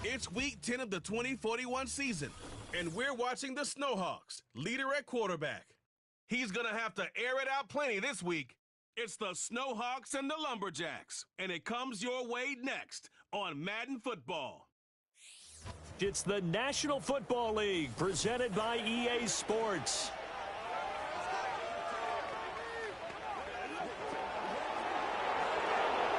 It's week 10 of the 2041 season, and we're watching the Snowhawks, leader at quarterback. He's going to have to air it out plenty this week. It's the Snowhawks and the Lumberjacks, and it comes your way next on Madden Football. It's the National Football League presented by EA Sports.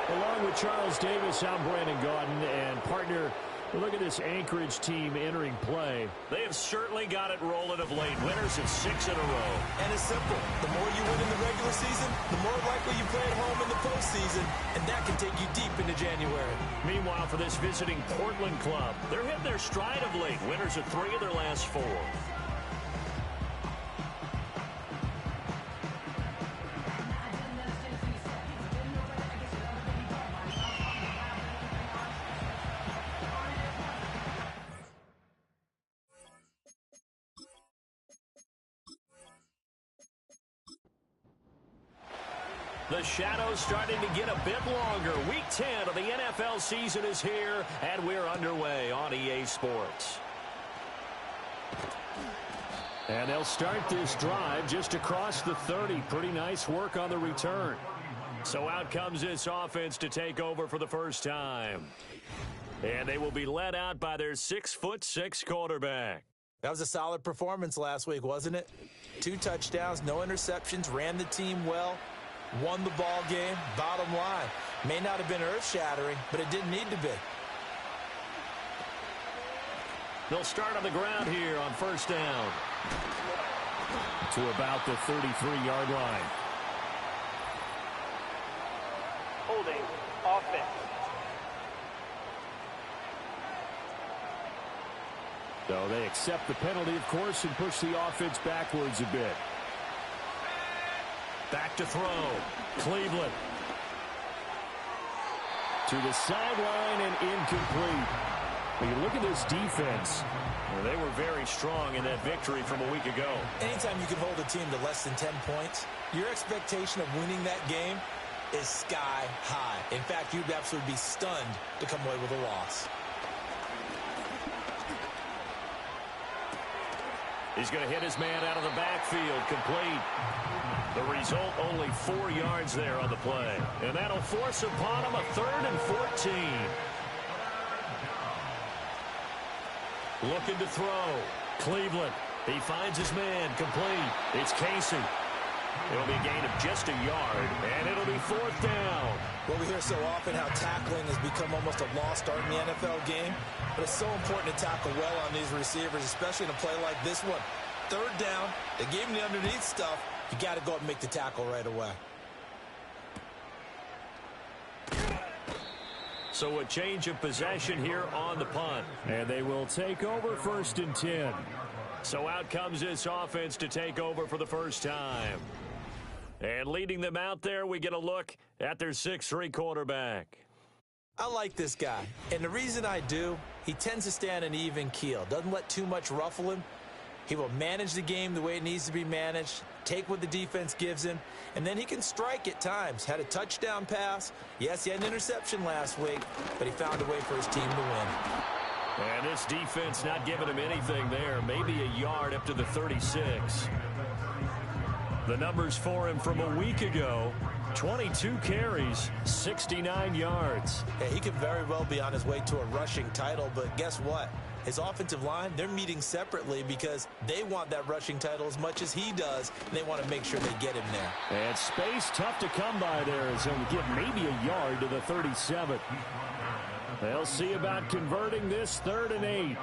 Along with Charles Davis, I'm Brandon Gaudin, and partner, look at this Anchorage team entering play. They have certainly got it rolling of late. Winners of 6 in a row. And it's simple. The more you win in the regular season, the more likely you play at home in the postseason, and that can take you deep into January. Meanwhile, for this visiting Portland club, they're hitting their stride of late. Winners of 3 of their last 4. The shadow's starting to get a bit longer. Week 10 of the NFL season is here, and we're underway on EA Sports. And they'll start this drive just across the 30. Pretty nice work on the return. So out comes this offense to take over for the first time. And they will be led out by their 6'6" quarterback. That was a solid performance last week, wasn't it? 2 touchdowns, no interceptions, ran the team well. Won the ball game. Bottom line, may not have been earth-shattering, but it didn't need to be. They'll start on the ground here on first down. To about the 33-yard line. Holding offense. So they accept the penalty, of course, and push the offense backwards a bit. Back to throw. Cleveland. To the sideline and incomplete. When you look at this defense, well, they were very strong in that victory from a week ago. Anytime you can hold a team to less than 10 points, your expectation of winning that game is sky high. In fact, you'd absolutely be stunned to come away with a loss. He's going to hit his man out of the backfield. Complete. The result, only 4 yards there on the play. And that'll force upon him a 3rd and 14. Looking to throw. Cleveland. He finds his man. Complete. It's Casey. It'll be a gain of just a yard, and it'll be 4th down. Well, we hear so often how tackling has become almost a lost art in the NFL game, but it's so important to tackle well on these receivers, especially in a play like this one. 3rd down, they gave him the underneath stuff. You got to go up and make the tackle right away. So a change of possession here on the punt. And they will take over 1st and 10. So out comes this offense to take over for the first time. And leading them out there, we get a look at their 6'3" quarterback. I like this guy, and the reason I do, he tends to stay on an even keel. Doesn't let too much ruffle him. He will manage the game the way it needs to be managed, take what the defense gives him, and then he can strike at times. Had a touchdown pass. Yes, he had an interception last week, but he found a way for his team to win. And this defense not giving him anything there. Maybe a yard up to the 36. The numbers for him from a week ago, 22 carries, 69 yards. Yeah, he could very well be on his way to a rushing title, but guess what? His offensive line, they're meeting separately because they want that rushing title as much as he does, and they want to make sure they get him there. And space tough to come by there as he'll get maybe a yard to the 37. They'll see about converting this 3rd and 8.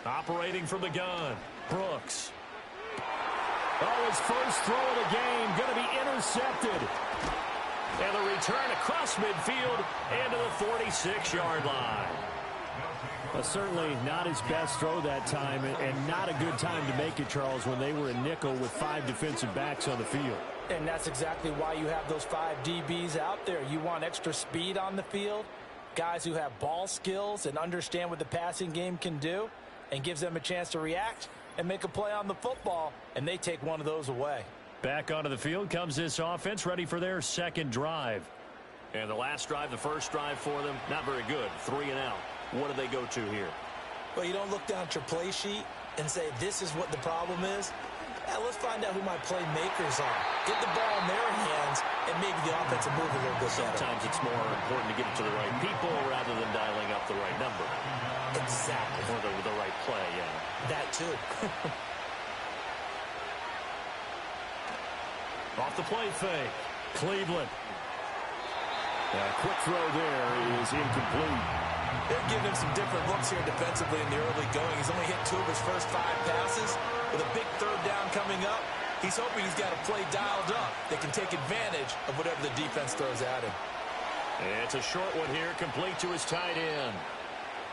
Operating from the gun, Brooks. Oh, his first throw of the game going to be intercepted. And the return across midfield and to the 46-yard line. Certainly not his best throw that time, and not a good time to make it, Charles, when they were in nickel with 5 defensive backs on the field. And that's exactly why you have those 5 DBs out there. You want extra speed on the field, guys who have ball skills and understand what the passing game can do, and gives them a chance to react and make a play on the football, and they take one of those away. Back onto the field comes this offense, ready for their second drive. And the last drive, the first drive for them, not very good. 3 and out. What do they go to here? Well, you don't look down at your play sheet and say, this is what the problem is. Let's find out who my playmakers are. Get the ball in their hands and maybe the offensive move a little bit better. Sometimes it's more important to get it to the right people rather than dialing up the right number. Exactly. Or the right play, yeah. That too. Off the play fake. Cleveland. A quick throw there is incomplete. They're giving him some different looks here defensively in the early going. He's only hit 2 of his first 5 passes. With a big third down coming up, he's hoping he's got a play dialed up that can take advantage of whatever the defense throws at him. It's a short one here, complete to his tight end.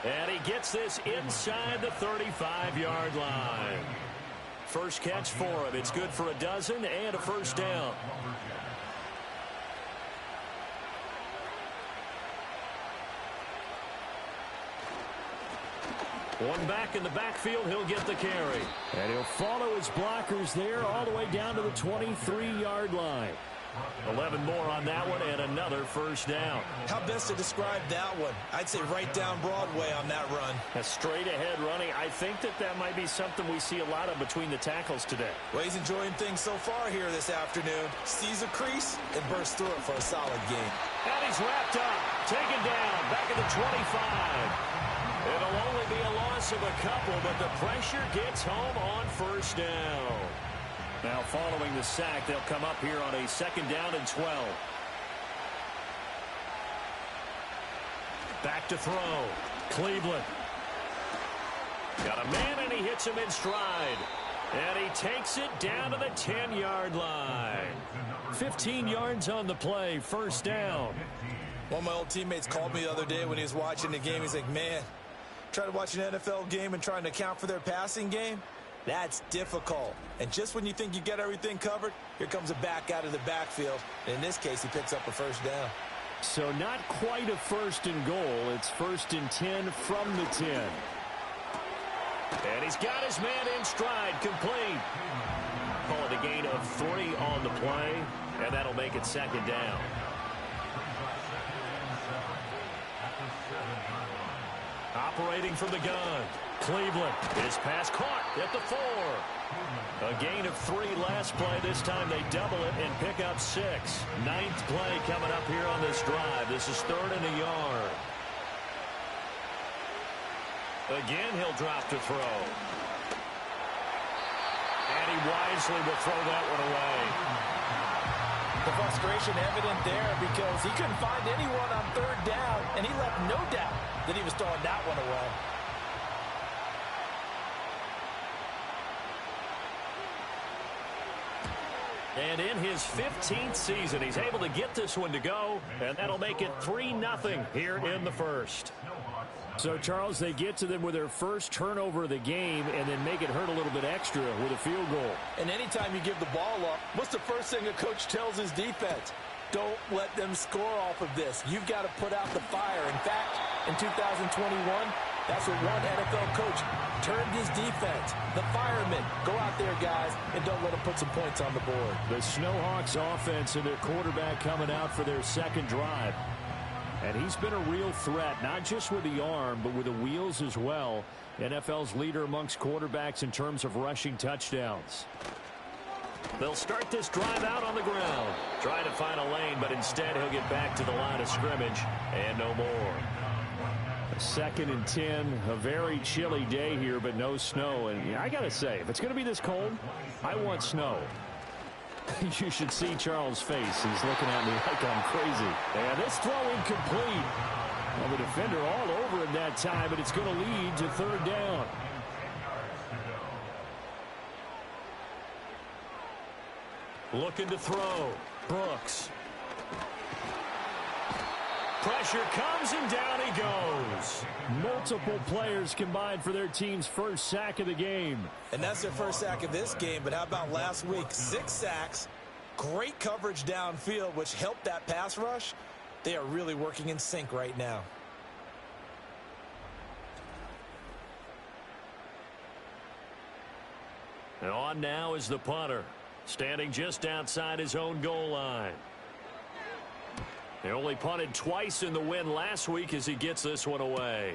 And he gets this inside the 35-yard line. First catch for him. It's good for a dozen and a first down. One back in the backfield, he'll get the carry. And he'll follow his blockers there all the way down to the 23-yard line. 11 more on that one and another first down. How best to describe that one? I'd say right down Broadway on that run. A straight ahead running. I think that might be something we see a lot of between the tackles today. Well, he's enjoying things so far here this afternoon. Sees a crease and bursts through it for a solid gain. And he's wrapped up, taken down, back at the 25. It'll only be a loss of a couple, but the pressure gets home on first down. Now following the sack, they'll come up here on a 2nd down and 12. Back to throw. Cleveland. Got a man, and he hits him in stride. And he takes it down to the 10-yard line. 15 yards on the play, first down. One of my old teammates called me the other day when he was watching the game. He's like, man, try to watch an NFL game and trying to account for their passing game? That's difficult. And just when you think you get everything covered, here comes a back out of the backfield. And in this case, he picks up a first down. So not quite a 1st and goal. It's 1st and 10 from the 10. And he's got his man in stride, complete. Call it a gain of 3 on the play, and that'll make it 2nd down. Operating from the gun. Cleveland. His pass caught at the 4. A gain of 3 last play. This time they double it and pick up 6. 9th play coming up here on this drive. This is 3rd and a yard. Again, he'll drop to throw. And he wisely will throw that one away. The frustration evident there because he couldn't find anyone on 3rd down, and he left no doubt that he was throwing that one away. And in his 15th season, he's able to get this one to go, and that'll make it 3-0 here in the first. So, Charles, they get to them with their first turnover of the game and then make it hurt a little bit extra with a field goal. And anytime you give the ball up, what's the first thing a coach tells his defense? Don't let them score off of this. You've got to put out the fire. In fact, in 2021, that's what one NFL coach turned his defense. The firemen, go out there, guys, and don't let them put some points on the board. The Snowhawks offense and their quarterback coming out for their 2nd drive. And he's been a real threat, not just with the arm, but with the wheels as well. NFL's leader amongst quarterbacks in terms of rushing touchdowns. They'll start this drive out on the ground. Trying to find a lane, but instead he'll get back to the line of scrimmage and no more. 2nd and 10, a very chilly day here, but no snow. And I got to say, if it's going to be this cold, I want snow. You should see Charles' face. He's looking at me like I'm crazy. And this throw incomplete. Well, the defender all over him that time, but it's going to lead to 3rd down. Looking to throw. Brooks. Pressure comes, and down he goes. Multiple players combined for their team's first sack of the game. And that's their first sack of this game, but how about last week? 6 sacks, great coverage downfield, which helped that pass rush. They are really working in sync right now. And on now is the punter, standing just outside his own goal line. He only punted twice in the win last week as he gets this one away.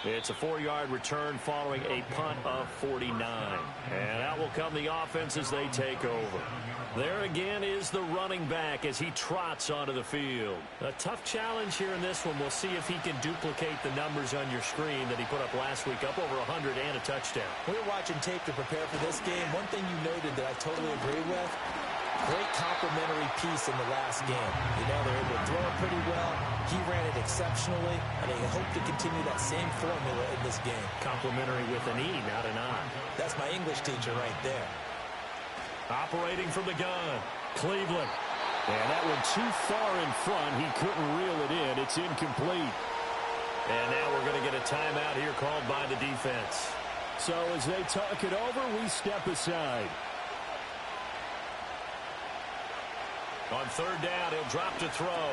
It's a 4-yard return following a punt of 49. And out will come the offense as they take over. There again is the running back as he trots onto the field. A tough challenge here in this one. We'll see if he can duplicate the numbers on your screen that he put up last week, up over 100 and a touchdown. We were watching tape to prepare for this game. One thing you noted that I totally agree with, great complementary piece in the last game. You know, they were able to throw it pretty well. He ran it exceptionally, and they hope to continue that same formula in this game. Complimentary with an E, not an I. That's my English teacher right there. Operating from the gun, Cleveland. And that one too far in front. He couldn't reel it in. It's incomplete. And now we're going to get a timeout here called by the defense. So as they talk it over, we step aside. On third down, he'll drop to throw.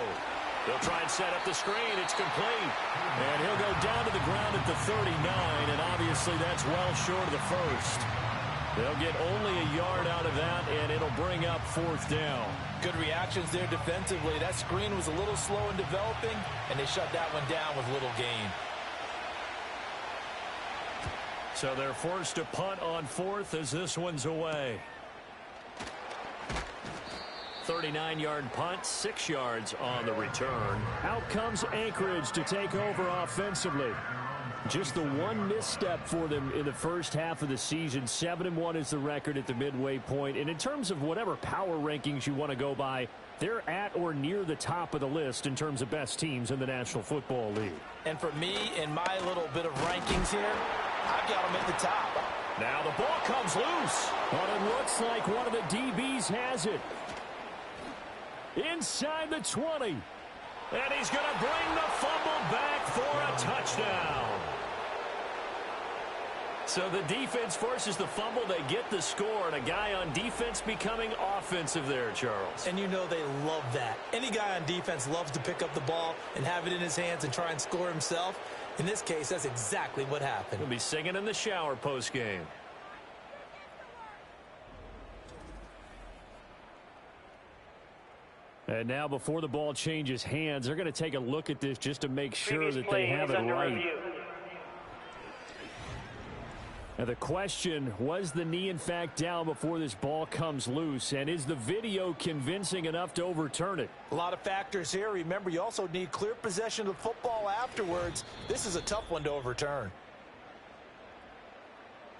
He'll try and set up the screen. It's complete. And he'll go down to the ground at the 39, and obviously that's well short of the first. They'll get only a yard out of that, and it'll bring up fourth down. Good reactions there defensively. That screen was a little slow in developing, and they shut that one down with little gain. So they're forced to punt on fourth as this one's away. 39-yard punt, 6 yards on the return. Out comes Anchorage to take over offensively. Just the one misstep for them in the first half of the season. 7-1 is the record at the midway point. And in terms of whatever power rankings you want to go by, they're at or near the top of the list in terms of best teams in the National Football League. And for me, in my little bit of rankings here, I've got them at the top. Now the ball comes loose. But it looks like one of the DBs has it. Inside the 20. And he's going to bring the fumble back for a touchdown. So the defense forces the fumble. They get the score, and a guy on defense becoming offensive there, Charles. And you know they love that. Any guy on defense loves to pick up the ball and have it in his hands and try and score himself. In this case, that's exactly what happened. He'll be singing in the shower post-game. And now before the ball changes hands, they're going to take a look at this just to make sure that they have it right. Now the question, was the knee in fact down before this ball comes loose? And is the video convincing enough to overturn it? A lot of factors here. Remember, you also need clear possession of the football afterwards. This is a tough one to overturn.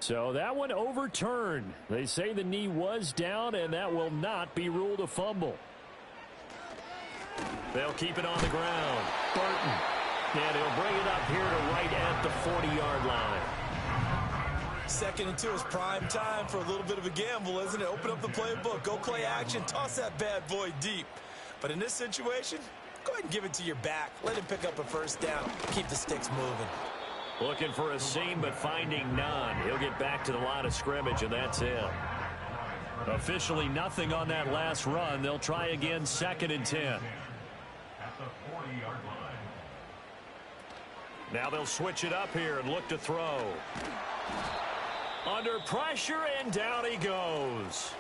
So that one overturned. They say the knee was down, and that will not be ruled a fumble. They'll keep it on the ground. Burton. And he'll bring it up here to right at the 40-yard line. 2nd and 2 is prime time for a little bit of a gamble, isn't it? Open up the playbook. Go play action. Toss that bad boy deep. But in this situation, go ahead and give it to your back. Let him pick up a first down. Keep the sticks moving. Looking for a seam, but finding none. He'll get back to the line of scrimmage, and that's it. Officially nothing on that last run. They'll try again, 2nd and 10. Now they'll switch it up here and look to throw. Under pressure, and down he goes.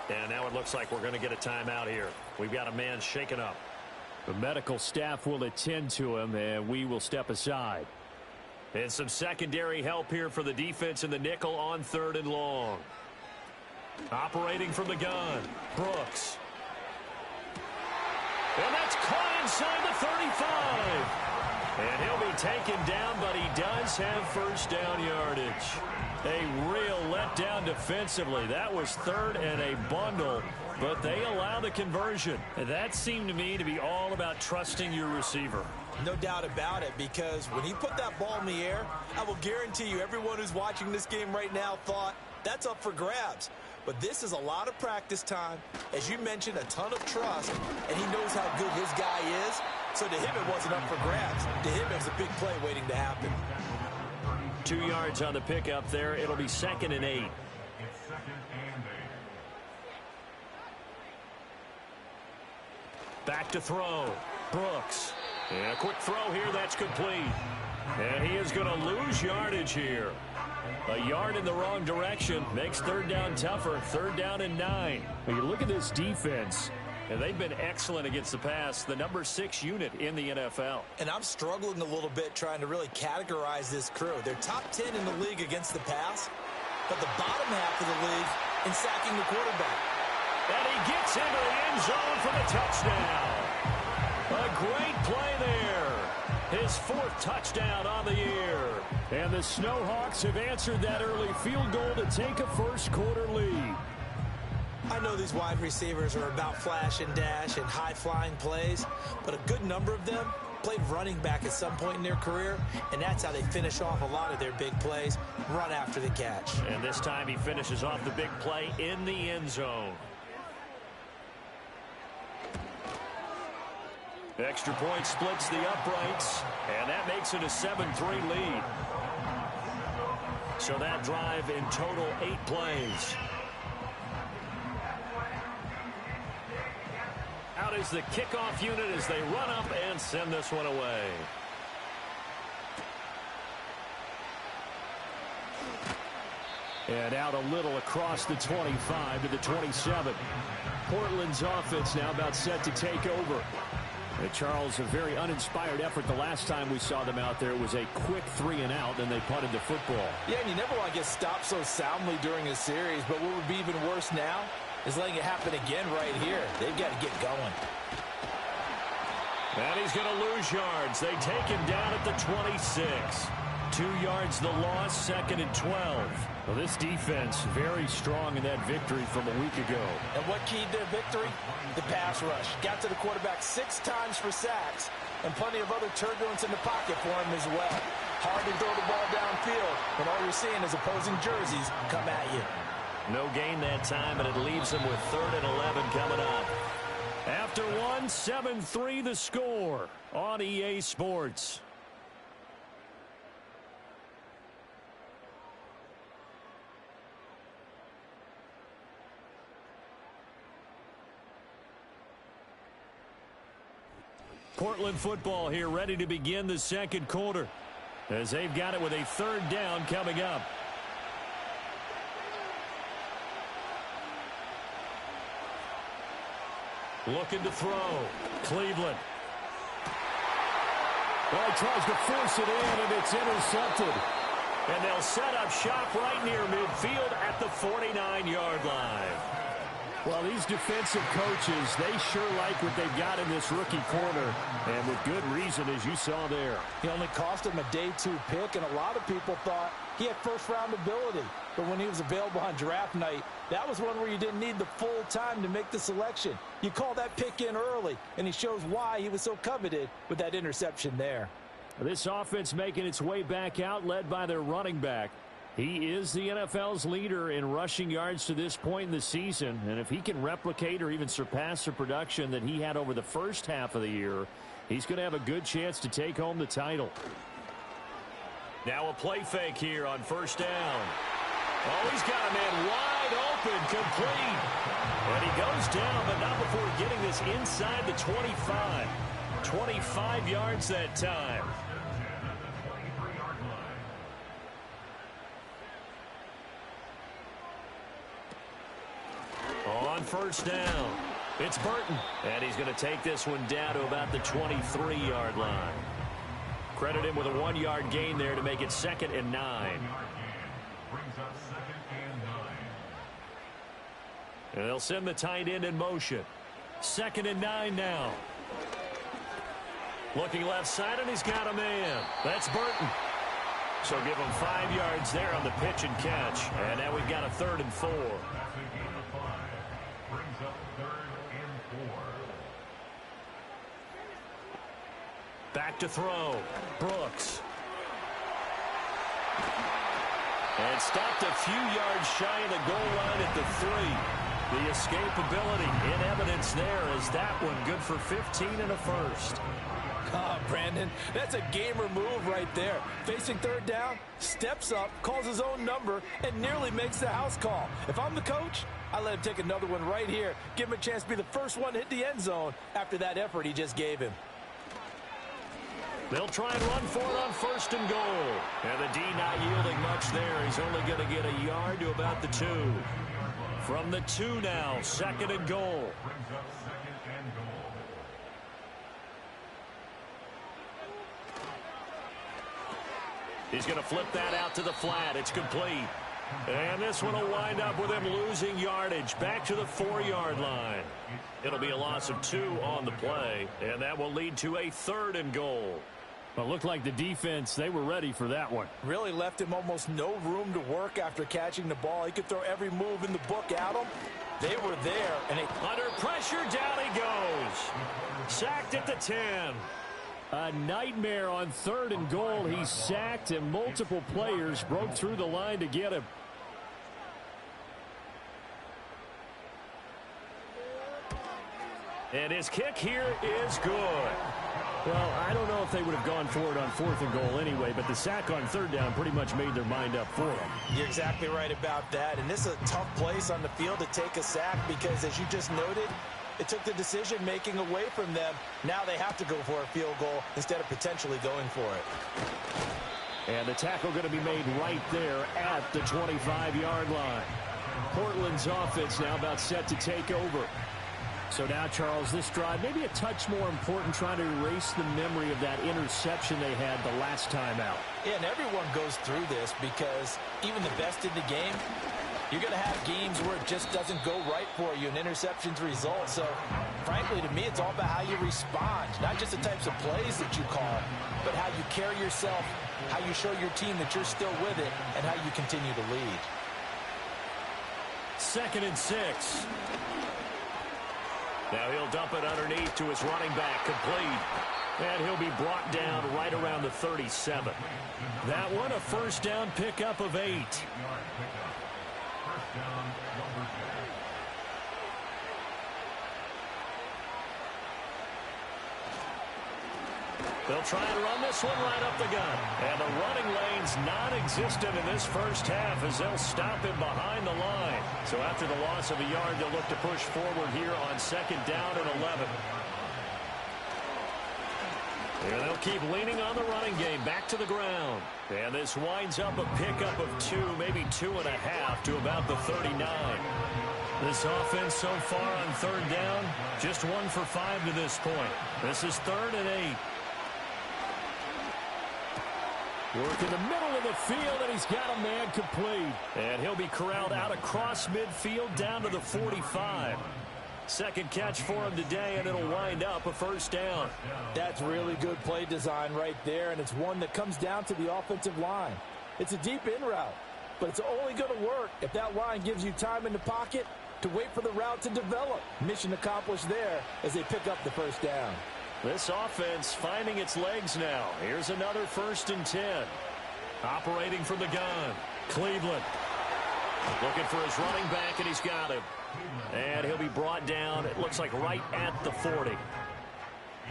And now it looks like we're going to get a timeout here. We've got a man shaken up. The medical staff will attend to him, and we will step aside. And some secondary help here for the defense in the nickel on 3rd and long. Operating from the gun, Brooks. And that's caught inside the 35. And he'll be taken down, but he does have first down yardage. A real letdown defensively. That was 3rd and a bundle, but they allow the conversion. And that seemed to me to be all about trusting your receiver. No doubt about it, because when he put that ball in the air, I will guarantee you everyone who's watching this game right now thought, that's up for grabs. But this is a lot of practice time. As you mentioned, a ton of trust, and he knows how good his guy is. So to him, it wasn't up for grabs. To him, it was a big play waiting to happen. 2 yards on the pickup there. It'll be 2nd and 8. Back to throw. Brooks. And a quick throw here. That's complete. And he is going to lose yardage here. A yard in the wrong direction makes 3rd down tougher. 3rd down and 9. When you look at this defense, And they've been excellent against the pass, the number 6 unit in the NFL. And I'm struggling a little bit trying to really categorize this crew. They're top 10 in the league against the pass, but the bottom half of the league in sacking the quarterback. And he gets into the end zone for the touchdown. A great play there. His 4th touchdown on the year. And the Snowhawks have answered that early field goal to take a first-quarter lead. I know these wide receivers are about flash and dash and high-flying plays, but a good number of them played running back at some point in their career, and that's how they finish off a lot of their big plays, run after the catch. And this time he finishes off the big play in the end zone. Extra point splits the uprights, and that makes it a 7-3 lead. So that drive in total 8 plays. Out is the kickoff unit as they run up and send this one away. And out a little across the 25 to the 27. Portland's offense now about set to take over. And Charles, a very uninspired effort the last time we saw them out there. It was a quick 3-and-out, then they punted the football. Yeah, and you never want to get stopped so soundly during a series, but what would be even worse now is letting it happen again right here. They've got to get going. And he's going to lose yards. They take him down at the 26. 2 yards the loss, 2nd and 12. Well, this defense very strong in that victory from a week ago. And what keyed their victory? The pass rush. Got to the quarterback 6 times for sacks, and plenty of other turbulence in the pocket for him as well. Hard to throw the ball downfield when all you're seeing is opposing jerseys come at you. No gain that time, and it leaves them with 3rd and 11 coming up. After 1, 7-3 the score on EA Sports. Portland football here ready to begin the second quarter as they've got it with a 3rd down coming up. Looking to throw. Cleveland. Well, he tries to force it in, and it's intercepted. And they'll set up shop right near midfield at the 49-yard line. Well, these defensive coaches, they sure like what they've got in this rookie corner, and with good reason, as you saw there. He only cost him a day 2 pick, and a lot of people thought he had first-round ability. But when he was available on draft night, that was one where you didn't need the full time to make the selection. You call that pick in early, and he shows why he was so coveted with that interception there. This offense making its way back out, led by their running back. He is the NFL's leader in rushing yards to this point in the season, and if he can replicate or even surpass the production that he had over the first half of the year, he's going to have a good chance to take home the title. Now a play fake here on 1st down. Oh, he's got a man wide open, complete. And he goes down, but not before getting this inside the 25. 25 yards that time. On 1st down, it's Burton. And he's going to take this one down to about the 23-yard line. Credit him with a 1-yard gain there to make it 2nd and 9. And they'll send the tight end in motion. 2nd and 9 now. Looking left side, and he's got a man. That's Burton. So give him 5 yards there on the pitch and catch. And now we've got a 3rd and 4. Back to throw. Brooks. And stopped a few yards shy of the goal line at the 3. The escapability in evidence there as that one good for 15 and a first. Oh, Brandon, that's a gamer move right there. Facing 3rd down, steps up, calls his own number, and nearly makes the house call. If I'm the coach, I let him take another one right here. Give him a chance to be the first one to hit the end zone after that effort he just gave him. They'll try and run for it on 1st and goal. And the D not yielding much there. He's only going to get a yard to about the 2. From the 2 now, 2nd and goal. He's going to flip that out to the flat. It's complete. And this one will wind up with him losing yardage back to the 4-yard line. It'll be a loss of 2 on the play, and that will lead to a 3rd and goal. Well, it looked like the defense, they were ready for that one. Really left him almost no room to work after catching the ball. He could throw every move in the book at him. They were there. And under pressure, down he goes. Sacked at the 10. A nightmare on 3rd and goal. He's sacked, and multiple players broke through the line to get him. And his kick here is good. Well, I don't know if they would have gone for it on 4th and goal anyway, but the sack on 3rd down pretty much made their mind up for them. You're exactly right about that. And this is a tough place on the field to take a sack because, as you just noted, it took the decision-making away from them. Now they have to go for a field goal instead of potentially going for it. And the tackle going to be made right there at the 25-yard line. Portland's offense now about set to take over. So now, Charles, this drive maybe a touch more important, trying to erase the memory of that interception they had the last time out. Yeah, and everyone goes through this because even the best in the game, you're going to have games where it just doesn't go right for you and interceptions result. So, frankly, to me, it's all about how you respond, not just the types of plays that you call, but how you carry yourself, how you show your team that you're still with it, and how you continue to lead. 2nd and 6. Now he'll dump it underneath to his running back, complete. And he'll be brought down right around the 37. That one, a 1st down pickup of 8. They'll try and run this one right up the gut. And the running lane's non-existent in this first half as they'll stop him behind the line. So after the loss of a yard, they'll look to push forward here on 2nd down and 11. And they'll keep leaning on the running game back to the ground. And this winds up a pickup of 2, maybe 2.5 to about the 39. This offense so far on 3rd down, just 1 for 5 to this point. This is 3rd and 8. Work in the middle of the field, and he's got a man complete. And he'll be corralled out across midfield down to the 45. 2nd catch for him today, and it'll wind up a 1st down. That's really good play design right there, and it's one that comes down to the offensive line. It's a deep in route, but it's only going to work if that line gives you time in the pocket to wait for the route to develop. Mission accomplished there as they pick up the 1st down. This offense finding its legs now. Here's another 1st and 10. Operating from the gun. Cleveland looking for his running back, and he's got him. And he'll be brought down, it looks like right at the 40.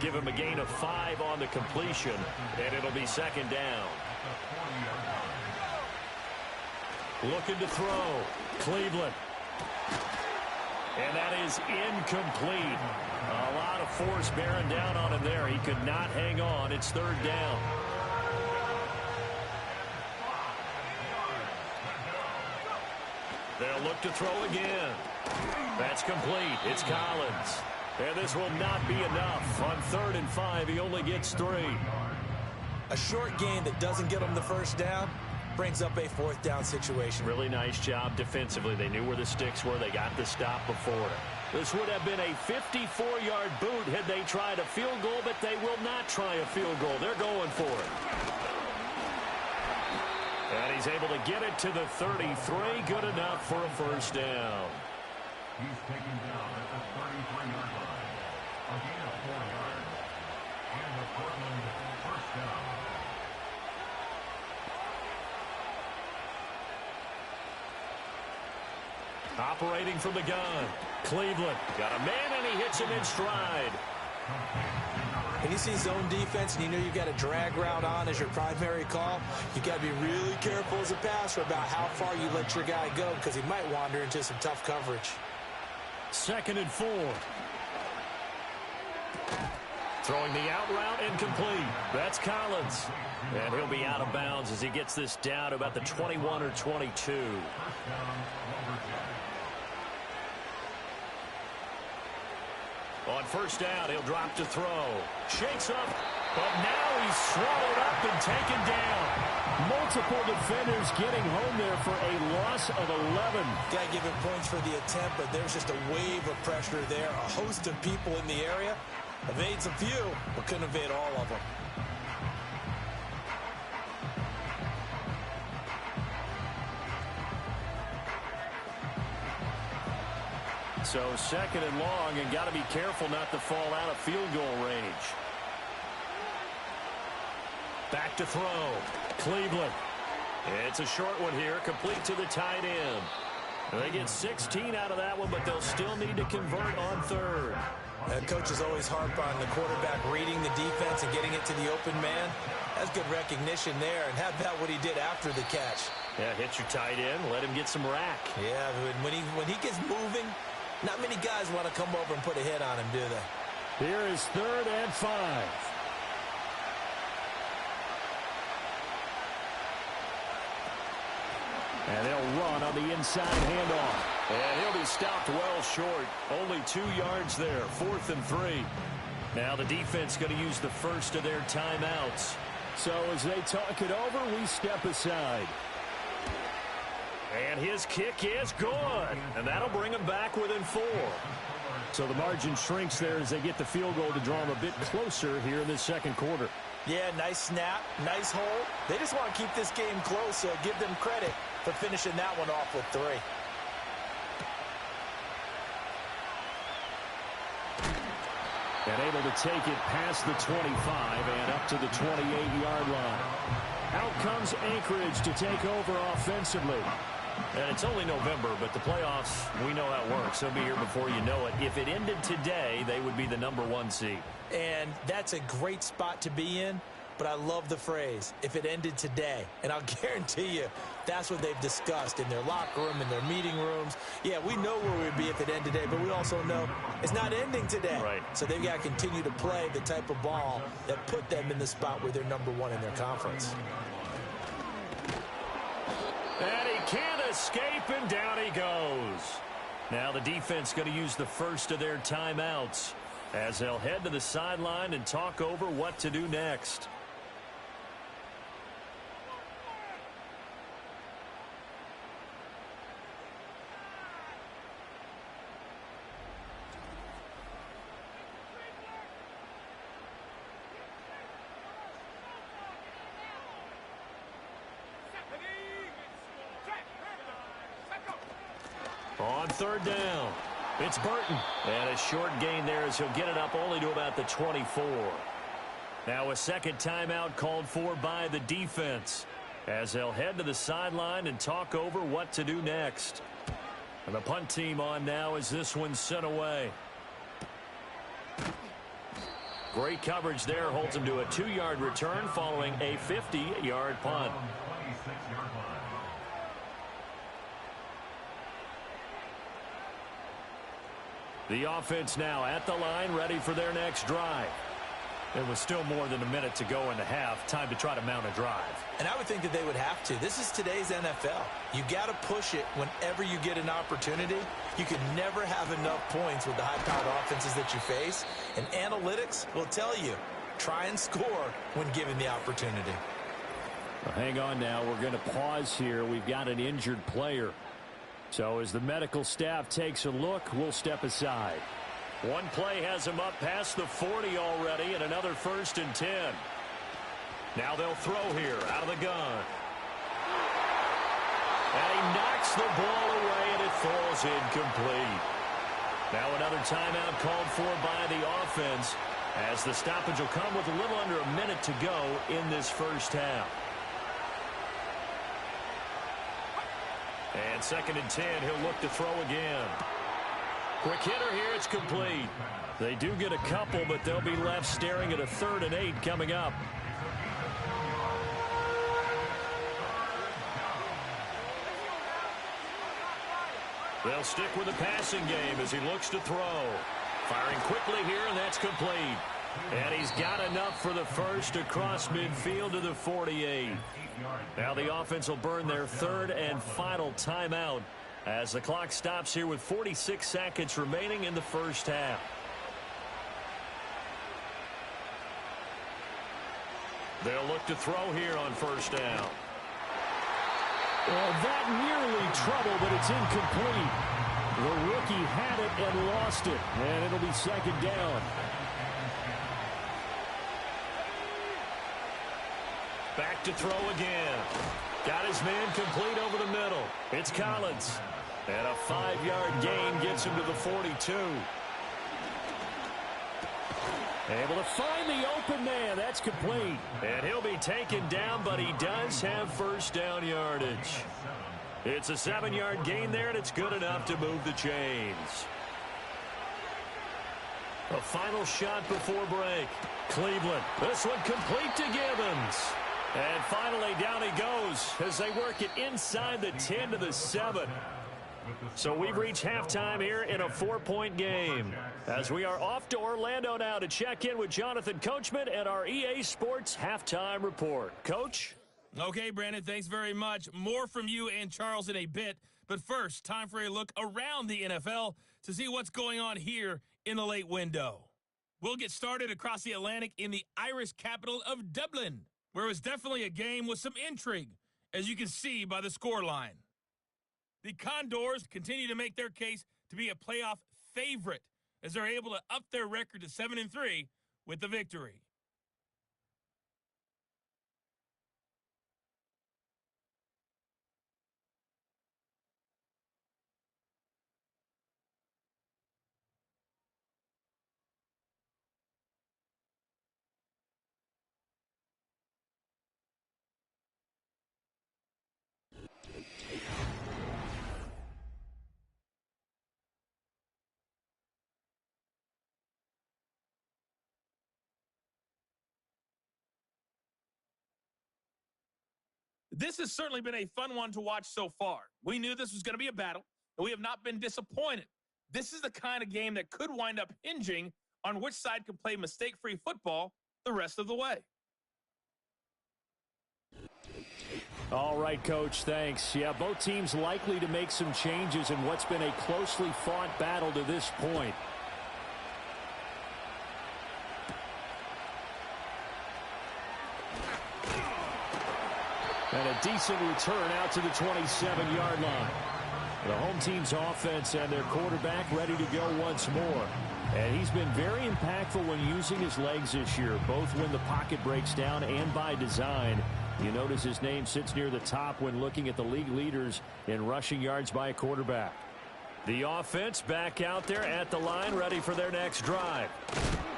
Give him a gain of 5 on the completion, and it'll be 2nd down. Looking to throw. Cleveland. And that is incomplete. A lot of force bearing down on him there. He could not hang on. It's 3rd down. They'll look to throw again. That's complete. It's Collins. And this will not be enough. On 3rd and 5, he only gets 3. A short gain that doesn't get him the 1st down brings up a 4th down situation. Really nice job defensively. They knew where the sticks were. They got the stop before. This would have been a 54-yard boot had they tried a field goal, but they will not try a field goal. They're going for it. And he's able to get it to the 33. Good enough for a 1st down. He's taken down at the 33-yard line. A gain of 4 yards. And the Portland 1st down. Operating from the gun. Cleveland got a man, and he hits him in stride. When you see zone defense and you know you've got a drag route on as your primary call, you got to be really careful as a passer about how far you let your guy go because he might wander into some tough coverage. 2nd and 4. Throwing the out route incomplete. That's Collins. And he'll be out of bounds as he gets this down to about the 21 or 22. On 1st down, he'll drop to throw. Shakes up, But now he's swallowed up and taken down. Multiple defenders getting home there for a loss of 11. Got to give him points for the attempt, but there's just a wave of pressure there. A host of people in the area. Evades a few, but couldn't evade all of them. So second and long, and got to be careful not to fall out of field goal range. Back to throw. Cleveland. It's a short one here, complete to the tight end. They get 16 out of that one, but they'll still need to convert on third. Coaches always harp on the quarterback reading the defense and getting it to the open man. That's good recognition there, and how about what he did after the catch? Yeah, hit your tight end, let him get some rack. Yeah, when he gets moving, not many guys want to come over and put a hit on him, do they? Here is 3rd and 5. And they'll run on the inside handoff. And he'll be stopped well short. Only 2 yards there, 4th and 3. Now the defense going to use the first of their timeouts. So as they talk it over, we step aside. And his kick is good. And that'll bring him back within 4. So the margin shrinks there as they get the field goal to draw them a bit closer here in this second quarter. Yeah, nice snap, nice hold. They just want to keep this game close, so give them credit for finishing that one off with 3. And able to take it past the 25 and up to the 28-yard line. Out comes Anchorage to take over offensively. And it's only November, but the playoffs, we know how it works. They'll be here before you know it. If it ended today, they would be the #1 seed. And that's a great spot to be in, but I love the phrase, if it ended today. And I'll guarantee you, that's what they've discussed in their locker room, in their meeting rooms. Yeah, we know where we'd be if it ended today, but we also know it's not ending today. Right. So they've got to continue to play the type of ball that put them in the spot where they're #1 in their conference. And he can't escape, and down he goes. Now the defense going to use the first of their timeouts as they'll head to the sideline and talk over what to do next. On 3rd down, it's Burton. And a short gain there as he'll get it up only to about the 24. Now a second timeout called for by the defense as they'll head to the sideline and talk over what to do next. And the punt team on now as this one's sent away. Great coverage there, holds him to a 2-yard return following a 50-yard punt. The offense now at the line, ready for their next drive. There was still more than a minute to go in the half. Time to try to mount a drive. And I would think that they would have to. This is today's NFL. You got to push it whenever you get an opportunity. You can never have enough points with the high-powered offenses that you face. And analytics will tell you, try and score when given the opportunity. Well, hang on now. We're going to pause here. We've got an injured player. So as the medical staff takes a look, we'll step aside. One play has him up past the 40 already, and another 1st and 10. Now they'll throw here out of the gun. And he knocks the ball away, and it falls incomplete. Now another timeout called for by the offense, as the stoppage will come with a little under a minute to go in this first half. And 2nd and 10, he'll look to throw again. Quick hitter here, it's complete. They do get a couple, but they'll be left staring at a 3rd and 8 coming up. They'll stick with the passing game as he looks to throw. Firing quickly here, and that's complete. And he's got enough for the first across midfield to the 48. Now the offense will burn their 3rd and final timeout as the clock stops here with 46 seconds remaining in the first half. They'll look to throw here on first down. Well, that nearly trouble, but it's incomplete. The rookie had it and lost it, and it'll be second down. Back to throw again. Got his man complete over the middle. It's Collins. And a 5-yard gain gets him to the 42. Able to find the open man. That's complete. And he'll be taken down, but he does have first down yardage. It's a 7-yard gain there, and it's good enough to move the chains. A final shot before break. Cleveland. This one complete to Gibbons. And finally, down he goes as they work it inside the 10 to the 7. So we've reached halftime here in a 4-point game. As we are off to Orlando now to check in with Jonathan Coachman and our EA Sports Halftime Report. Coach? Okay, Brandon, thanks very much. More from you and Charles in a bit. But first, time for a look around the NFL to see what's going on here in the late window. We'll get started across the Atlantic in the Irish capital of Dublin, where it was definitely a game with some intrigue, as you can see by the scoreline. The Condors continue to make their case to be a playoff favorite as they're able to up their record to 7-3 with the victory. This has certainly been a fun one to watch so far. We knew this was going to be a battle, and we have not been disappointed. This is the kind of game that could wind up hinging on which side can play mistake-free football the rest of the way. All right, Coach, thanks. Yeah, both teams likely to make some changes in what's been a closely fought battle to this point. And a decent return out to the 27-yard line. The home team's offense and their quarterback ready to go once more. And he's been very impactful when using his legs this year, both when the pocket breaks down and by design. You notice his name sits near the top when looking at the league leaders in rushing yards by a quarterback. The offense back out there at the line, ready for their next drive.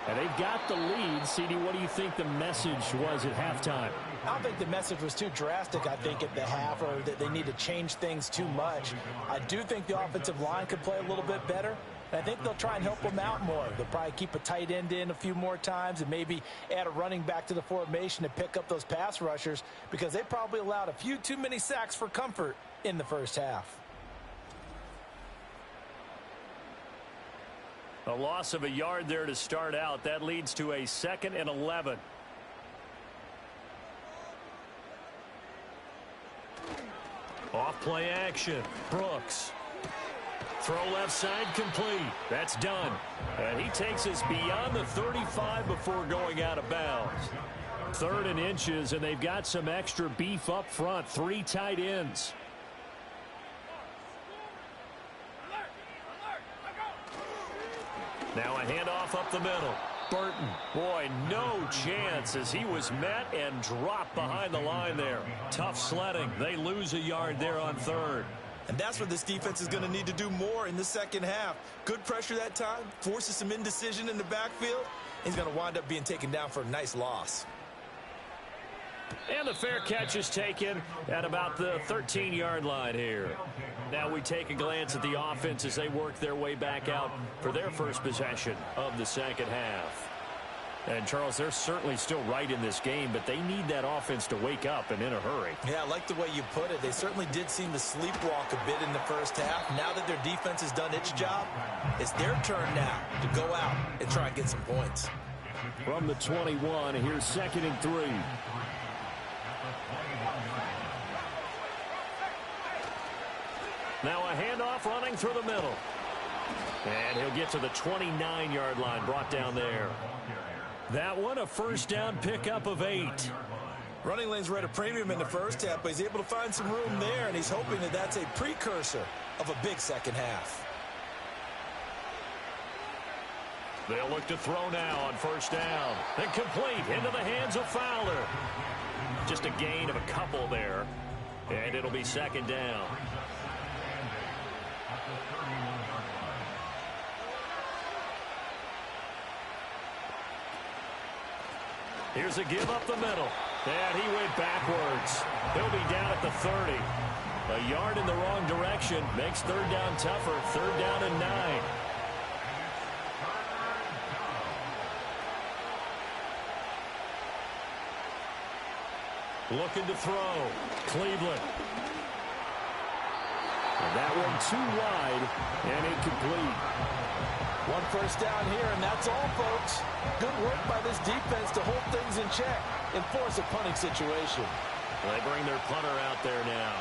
And they've got the lead. CD, what do you think the message was at halftime? I don't think the message was too drastic, I think, at the half, or that they need to change things too much. I do think the offensive line could play a little bit better. And I think they'll try and help them out more. They'll probably keep a tight end in a few more times and maybe add a running back to the formation to pick up those pass rushers, because they probably allowed a few too many sacks for comfort in the first half. A loss of a yard there to start out. That leads to a 2nd and 11. Off play action. Brooks. Throw left side complete. That's done. And he takes us beyond the 35 before going out of bounds. 3rd and inches, and they've got some extra beef up front. 3 tight ends. Now a handoff up the middle. Burton, boy, no chance as he was met and dropped behind the line there. Tough sledding. They lose a yard there on 3rd. And that's where this defense is going to need to do more in the second half. Good pressure that time, forces some indecision in the backfield. He's going to wind up being taken down for a nice loss. And the fair catch is taken at about the 13-yard line here. Now we take a glance at the offense as they work their way back out for their first possession of the second half. And, Charles, they're certainly still right in this game, but they need that offense to wake up and in a hurry. Yeah, I like the way you put it. They certainly did seem to sleepwalk a bit in the first half. Now that their defense has done its job, it's their turn now to go out and try and get some points. From the 21, here's 2nd and 3. Now a handoff running through the middle. And he'll get to the 29-yard line, brought down there. That one, a first down pickup of 8. Running lanes were at a premium in the first half, but he's able to find some room there, and he's hoping that that's a precursor of a big second half. They'll look to throw now on first down. And complete into the hands of Fowler. Just a gain of a couple there, and it'll be second down. Here's a give up the middle. And he went backwards. He'll be down at the 30. A yard in the wrong direction makes third down tougher. Third down and 9. Looking to throw. Cleveland. And that one too wide and incomplete. One first down here, and that's all, folks. Good work by this defense to hold things in check and force a punting situation. They bring their punter out there now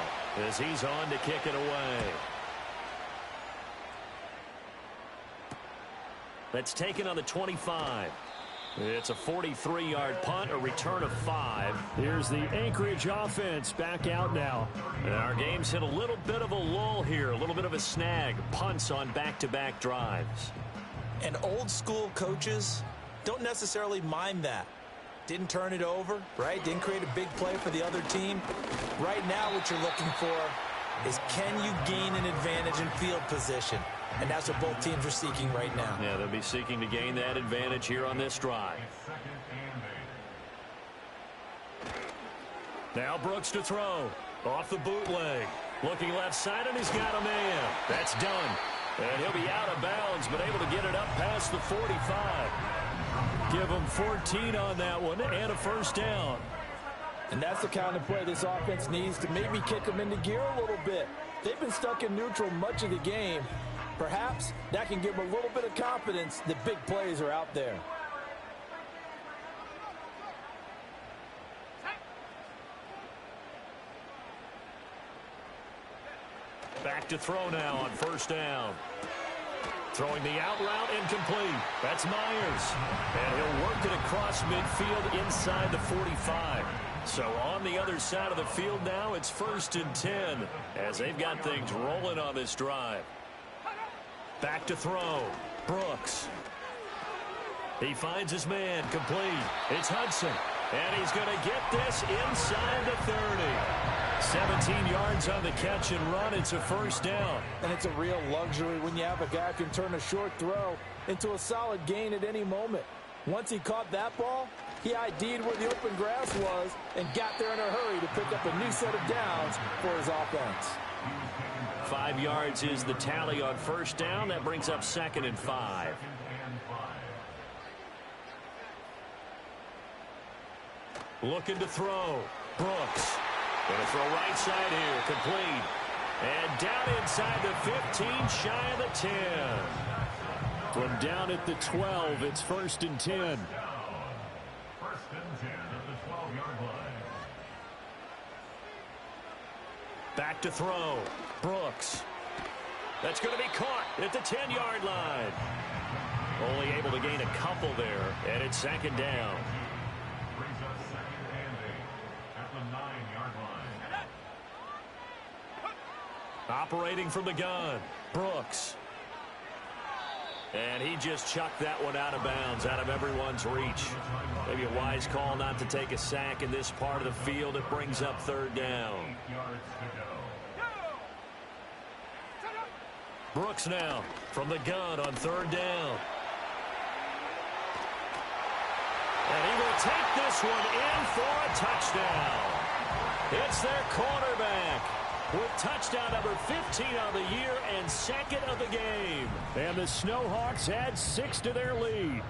as he's on to kick it away. That's taken on the 25. It's a 43-yard punt, a return of 5. Here's the Anchorage offense back out now. And our game's hit a little bit of a lull here, a little bit of a snag. Punts on back-to-back drives. And old-school coaches don't necessarily mind that. Didn't turn it over, right? Didn't create a big play for the other team. Right now what you're looking for is, can you gain an advantage in field position? And that's what both teams are seeking right now. Yeah, they'll be seeking to gain that advantage here on this drive. Now Brooks to throw. Off the bootleg. Looking left side, and he's got a man. That's done. And he'll be out of bounds, but able to get it up past the 45. Give him 14 on that one and a first down. And that's the kind of play this offense needs to maybe kick them into gear a little bit. They've been stuck in neutral much of the game. Perhaps that can give them a little bit of confidence that big plays are out there. Back to throw now on first down. Throwing the out route, incomplete. That's Myers. And he'll work it across midfield inside the 45. So on the other side of the field now, it's 1st and 10 as they've got things rolling on this drive. Back to throw. Brooks. He finds his man, complete. It's Hudson. And he's going to get this inside the 30. 17 yards on the catch and run. It's a first down. And it's a real luxury when you have a guy who can turn a short throw into a solid gain at any moment. Once he caught that ball, he ID'd where the open grass was and got there in a hurry to pick up a new set of downs for his offense. 5 yards is the tally on first down. That brings up 2nd and 5. Looking to throw. Brooks. Going to throw right side here. Complete. And down inside the 15, shy of the 10. From down at the 12, it's 1st and 10. 1st and 10 at the 12-yard line. Back to throw. Brooks. That's going to be caught at the 10-yard line. Only able to gain a couple there, and it's 2nd down. Brings us 2nd and 8 at the 9-yard line. Operating from the gun. Brooks. And he just chucked that one out of bounds, out of everyone's reach. Maybe a wise call not to take a sack in this part of the field. It brings up 3rd down. 8 yards to go. Brooks now from the gun on 3rd down. And he will take this one in for a touchdown. It's their quarterback with touchdown number 15 on the year and 2nd of the game. And the Snowhawks add 6 to their lead.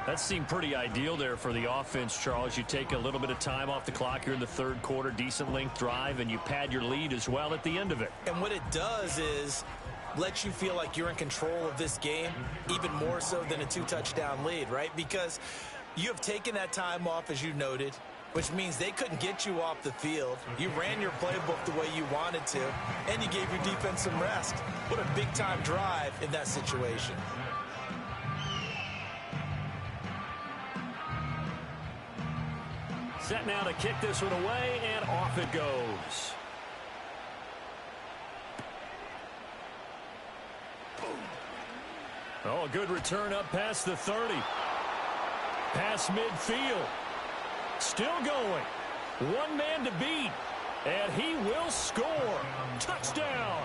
That seemed pretty ideal there for the offense, Charles. You take a little bit of time off the clock here in the 3rd quarter, decent length drive, and you pad your lead as well at the end of it. And what it does is let you feel like you're in control of this game, even more so than a 2-touchdown lead, right? Because you have taken that time off, as you noted, which means they couldn't get you off the field. You ran your playbook the way you wanted to, and you gave your defense some rest. What a big-time drive in that situation. Set now to kick this one away, and off it goes. Oh, a good return up past the 30. Past midfield. Still going. One man to beat. And he will score. Touchdown.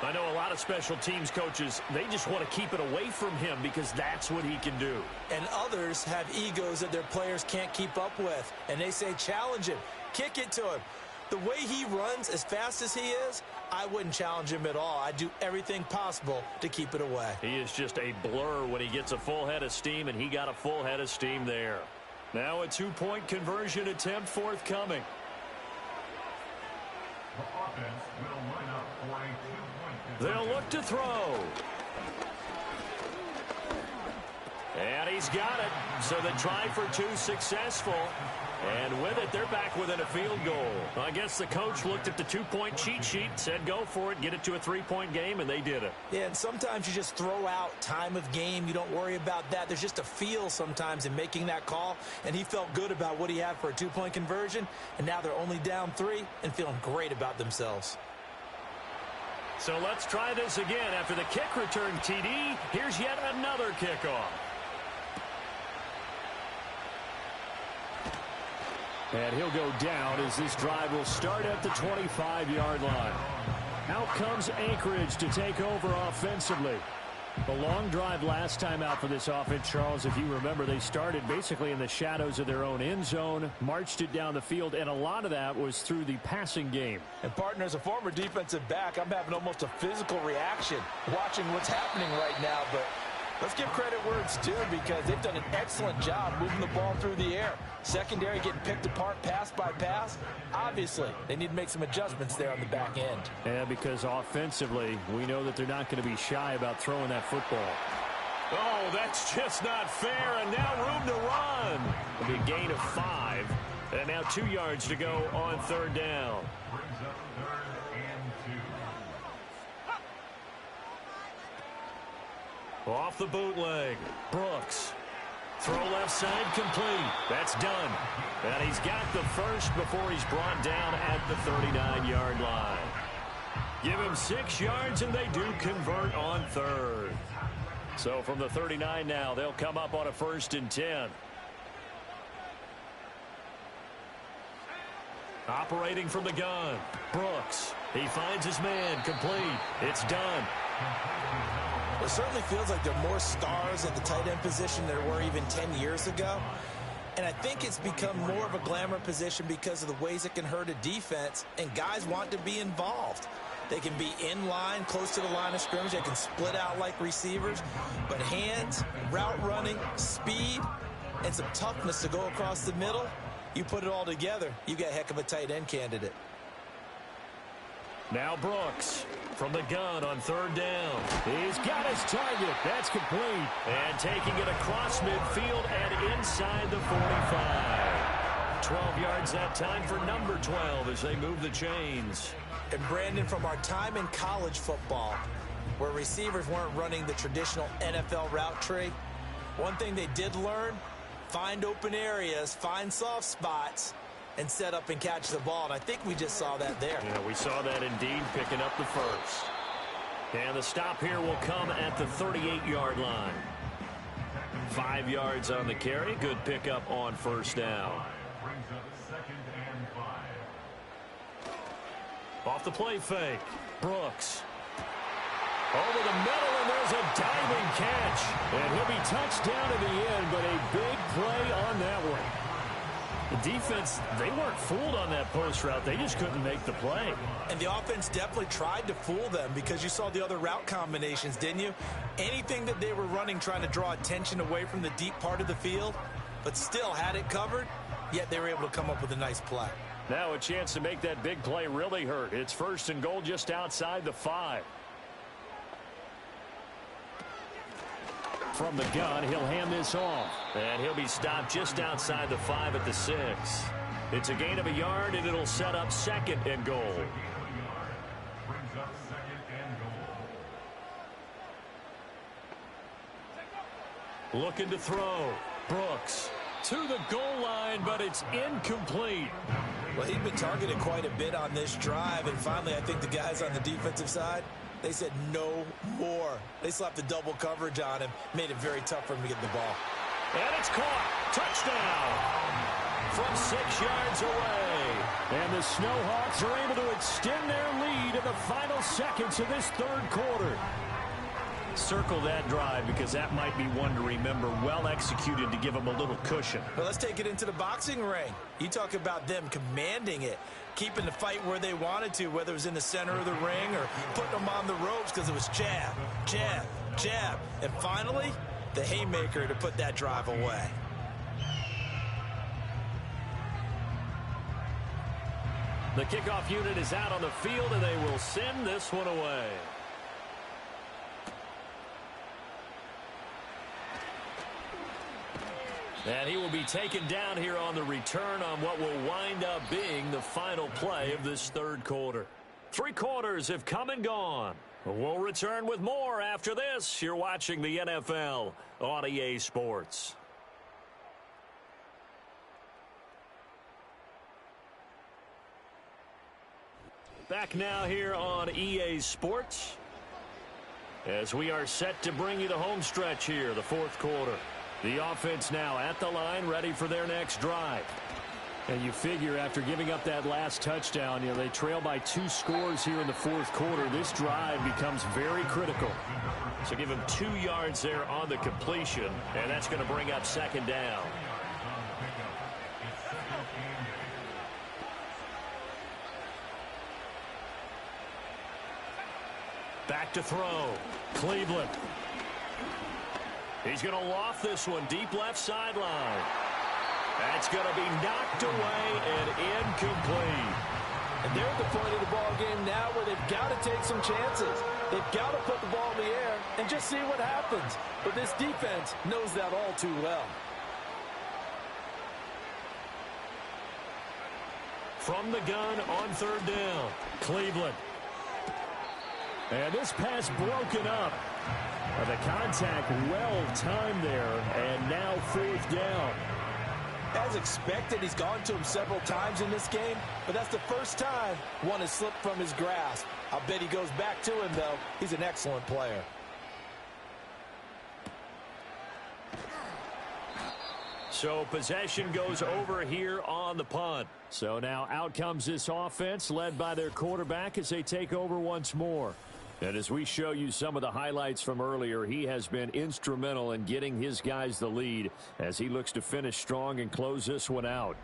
I know a lot of special teams coaches, they just want to keep it away from him because that's what he can do. And others have egos that their players can't keep up with. And they say, challenge him. Kick it to him. The way he runs as fast as he is, I wouldn't challenge him at all. I'd do everything possible to keep it away. He is just a blur when he gets a full head of steam, and he got a full head of steam there. Now a two-point conversion attempt forthcoming. The offense will line up for a two-point conversion. They'll look to throw. And he's got it. So the try for two successful. And with it, they're back within a field goal. I guess the coach looked at the two-point cheat sheet, said go for it, get it to a three-point game, and they did it. Yeah, and sometimes you just throw out time of game. You don't worry about that. There's just a feel sometimes in making that call, and he felt good about what he had for a two-point conversion, and now they're only down 3 and feeling great about themselves. So let's try this again. After the kick return TD, here's yet another kickoff. And he'll go down as this drive will start at the 25-yard line. Out comes Anchorage to take over offensively. The long drive last time out for this offense, Charles, if you remember, they started basically in the shadows of their own end zone, marched it down the field, and a lot of that was through the passing game. And, partner, as a former defensive back, I'm having almost a physical reaction watching what's happening right now, but let's give credit where it's due because they've done an excellent job moving the ball through the air. Secondary getting picked apart pass by pass. Obviously, they need to make some adjustments there on the back end. Yeah, because offensively, we know that they're not going to be shy about throwing that football. Oh, that's just not fair, and now room to run. A big gain of 5, and now 2 yards to go on third down. Brings up 3rd and 2. Off the bootleg, Brooks. Throw left side complete. That's done. And he's got the first before he's brought down at the 39-yard line. Give him 6 yards, and they do convert on third. So from the 39 now, they'll come up on a 1st and 10. Operating from the gun, Brooks. He finds his man, complete. It's done. It certainly feels like there are more stars at the tight end position than there were even 10 years ago. And I think it's become more of a glamour position because of the ways it can hurt a defense, and guys want to be involved. They can be in line, close to the line of scrimmage. They can split out like receivers. But hands, route running, speed, and some toughness to go across the middle, you put it all together, you got a heck of a tight end candidate. Now Brooks from the gun on third down. He's got his target. That's complete. And taking it across midfield and inside the 45. 12 yards that time for number 12 as they move the chains. And Brandon, from our time in college football, where receivers weren't running the traditional NFL route tree, one thing they did learn, find open areas, find soft spots, and set up and catch the ball. And I think we just saw that there. Yeah, we saw that indeed, picking up the first. And the stop here will come at the 38-yard line. 5 yards on the carry. Good pickup on first down. Brings up 2nd and 5. Off the play fake, Brooks. Over the middle, and there's a diving catch. And he'll be touched down in the end, but a big play on that one. The defense, they weren't fooled on that post route. They just couldn't make the play. And the offense definitely tried to fool them because you saw the other route combinations, didn't you? Anything that they were running trying to draw attention away from the deep part of the field, but still had it covered, yet they were able to come up with a nice play. Now a chance to make that big play really hurt. It's 1st and goal just outside the 5. From the gun, he'll hand this off. And he'll be stopped just outside the 5 at the 6. It's a gain of a yard, and it'll set up 2nd and goal. Brings up 2nd and goal. Looking to throw. Brooks. to the goal line, but it's incomplete. Well, he'd been targeted quite a bit on this drive, and finally I think the guys on the defensive side, they said no more. They slapped the double coverage on him, made it very tough for him to get the ball. And it's caught. Touchdown from 6 yards away. And the Snowhawks are able to extend their lead in the final seconds of this third quarter. Circle that drive because that might be one to remember. Well executed to give them a little cushion. Well, let's take it into the boxing ring. You talk about them commanding it, keeping the fight where they wanted to, whether it was in the center of the ring or putting them on the ropes because it was jab, jab, jab. And finally, the haymaker to put that drive away. The kickoff unit is out on the field, and they will send this one away. And he will be taken down here on the return on what will wind up being the final play of this third quarter. 3 quarters have come and gone. We'll return with more after this. You're watching the NFL on EA Sports. Back now here on EA Sports as we are set to bring you the home stretch here, the fourth quarter. The offense now at the line, ready for their next drive. And you figure after giving up that last touchdown, they trail by 2 scores here in the fourth quarter. This drive becomes very critical. So give him 2 yards there on the completion, and that's going to bring up second down. Back to throw. Cleveland. He's going to loft this one deep left sideline. That's going to be knocked away and incomplete. And they're at the point of the ball game now where they've got to take some chances. They've got to put the ball in the air and just see what happens. But this defense knows that all too well. From the gun on third down, Cleveland. And this pass broken up. The contact well timed there, and now fourth down. As expected, he's gone to him several times in this game, but that's the first time one has slipped from his grasp. I'll bet he goes back to him, though. He's an excellent player. So possession goes over here on the punt. So now out comes this offense, led by their quarterback as they take over once more. And as we show you some of the highlights from earlier, he has been instrumental in getting his guys the lead as he looks to finish strong and close this one out.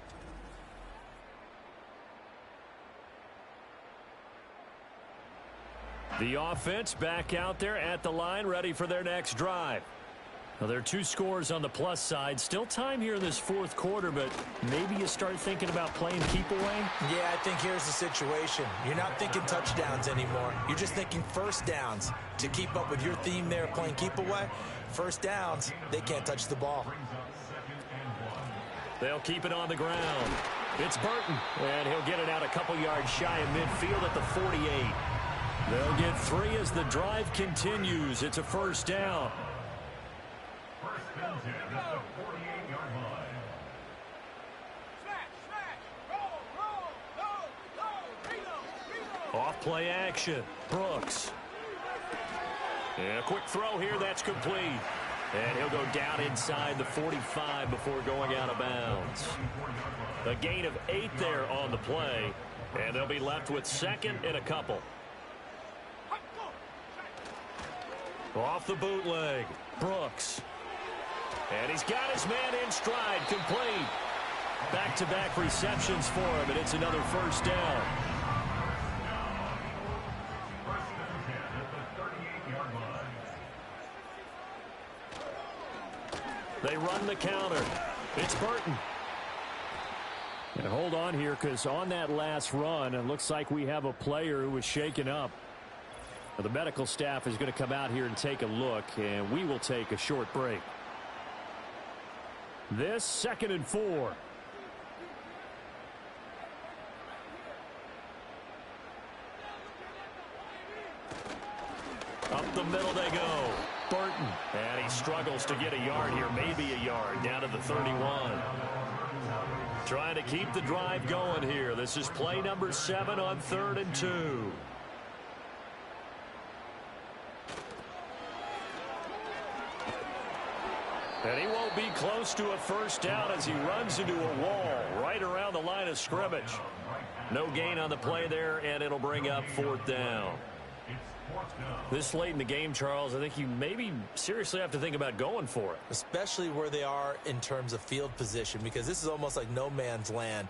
The offense back out there at the line, ready for their next drive. Well, there are 2 scores on the plus side. Still time here in this fourth quarter, but maybe you start thinking about playing keep away? Yeah, I think here's the situation. You're not thinking touchdowns anymore. You're just thinking first downs. To keep up with your theme there, playing keep away, first downs, they can't touch the ball. They'll keep it on the ground. It's Burton, and he'll get it out a couple yards shy of midfield at the 48. They'll get 3 as the drive continues. It's a first down. Off play action. Brooks. And a quick throw here. That's complete. And he'll go down inside the 45 before going out of bounds. A gain of 8 there on the play. And they'll be left with second and a couple. Off the bootleg. Brooks. And he's got his man in stride. Complete. Back-to-back receptions for him, and it's another first down. They run the counter. It's Burton. And hold on here, because on that last run, it looks like we have a player who was shaken up. The medical staff is going to come out here and take a look, and we will take a short break. This 2nd and 4. Up the middle they go. Burton. And he struggles to get a yard here, maybe a yard, down to the 31. Trying to keep the drive going here. This is play number 7 on 3rd and 2. And he won't be close to a first down as he runs into a wall right around the line of scrimmage. No gain on the play there, and it'll bring up 4th down. This late in the game, Charles, I think you maybe seriously have to think about going for it. Especially where they are in terms of field position, because this is almost like no man's land.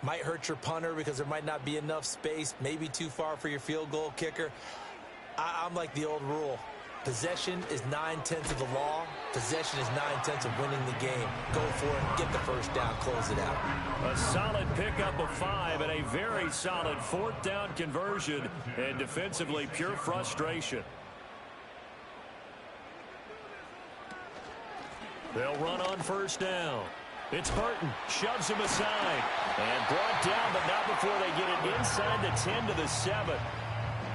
Might hurt your punter because there might not be enough space, maybe too far for your field goal kicker. I'm like the old rule. Possession is 9/10 of the law. Possession is 9/10 of winning the game. Go for it, get the first down, close it out. A solid pickup of 5 and a very solid 4th down conversion, and defensively pure frustration. They'll run on first down. It's Burton, shoves him aside, and brought down, but not before they get it inside the 10 to the 7.